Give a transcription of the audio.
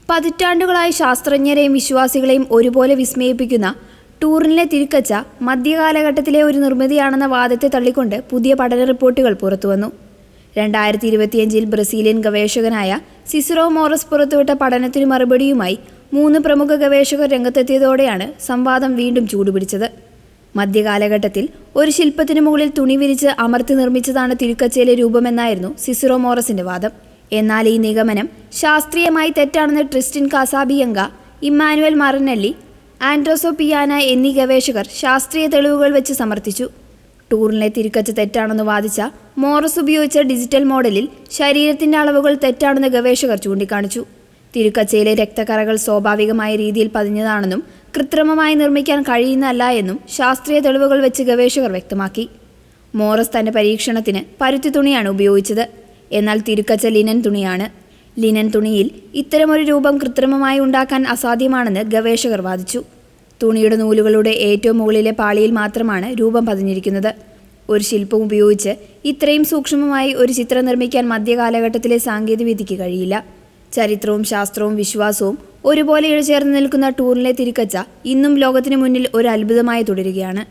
പതിറ്റാണ്ടുകളായി ശാസ്ത്രജ്ഞരെയും വിശ്വാസികളെയും ഒരുപോലെ വിസ്മയിപ്പിക്കുന്ന ടൂറിനിലെ തിരുക്കച്ച മധ്യകാലഘട്ടത്തിലെ ഒരു നിർമ്മിതിയാണെന്ന വാദത്തെ തള്ളിക്കൊണ്ട് പുതിയ പഠന റിപ്പോർട്ടുകൾ പുറത്തുവന്നു. 2025 ബ്രസീലിയൻ ഗവേഷകനായ സിസിറോ മോറസ് പുറത്തുവിട്ട പഠനത്തിനു മറുപടിയുമായി 3 പ്രമുഖ ഗവേഷകർ രംഗത്തെത്തിയതോടെയാണ് സംവാദം വീണ്ടും ചൂടുപിടിച്ചത്. മധ്യകാലഘട്ടത്തിൽ ഒരു ശില്പത്തിനു മുകളിൽ തുണി വിരിച്ച് അമർത്തി നിർമ്മിച്ചതാണ് തിരുക്കച്ചയിലെ രൂപമെന്നായിരുന്നു സിസിറോ മോറസിന്റെ വാദം. എന്നാൽ ഈ നിഗമനം ശാസ്ത്രീയമായി തെറ്റാണെന്ന് ട്രിസ്റ്റിൻ കാസാബിയങ്ക, ഇമ്മാനുവൽ മറിനെല്ലി, ആൻഡ്രോസോ പിയാന എന്നീ ഗവേഷകർ ശാസ്ത്രീയ തെളിവുകൾ വെച്ച് സമർത്ഥിച്ചു. ടൂറിനിലെ തിരുക്കച്ച തെറ്റാണെന്ന് വാദിച്ച മോറസ് ഉപയോഗിച്ച ഡിജിറ്റൽ മോഡലിൽ ശരീരത്തിന്റെ അളവുകൾ തെറ്റാണെന്ന് ഗവേഷകർ ചൂണ്ടിക്കാണിച്ചു. തിരുക്കച്ചയിലെ രക്തക്കറകൾ സ്വാഭാവികമായ രീതിയിൽ പതിഞ്ഞതാണെന്നും കൃത്രിമമായി നിർമ്മിക്കാൻ കഴിയുന്നതല്ല എന്നും ശാസ്ത്രീയ തെളിവുകൾ വെച്ച് ഗവേഷകർ വ്യക്തമാക്കി. മോറസ് തന്റെ പരീക്ഷണത്തിന് പരുത്തി തുണിയാണ് ഉപയോഗിച്ചത്. എന്നാൽ തിരുക്കച്ച ലിനൻ തുണിയാണ്. ലിനൻ തുണിയിൽ ഇത്തരമൊരു രൂപം കൃത്രിമമായി ഉണ്ടാക്കാൻ അസാധ്യമാണെന്ന് ഗവേഷകർ വാദിച്ചു. തുണിയുടെ നൂലുകളുടെ ഏറ്റവും മുകളിലെ പാളിയിൽ മാത്രമാണ് രൂപം പതിഞ്ഞിരിക്കുന്നത്. ഒരു ശില്പം ഉപയോഗിച്ച് ഇത്രയും സൂക്ഷ്മമായി ഒരു ചിത്രം നിർമ്മിക്കാൻ മധ്യകാലഘട്ടത്തിലെ സാങ്കേതികവിദ്യയ്ക്ക് കഴിയില്ല. ചരിത്രവും ശാസ്ത്രവും വിശ്വാസവും ഒരുപോലെ ഇഴചേർന്ന് നിൽക്കുന്ന ടൂറിനിലെ തിരുക്കച്ച ഇന്നും ലോകത്തിന് മുന്നിൽ ഒരു അത്ഭുതമായി തുടരുകയാണ്.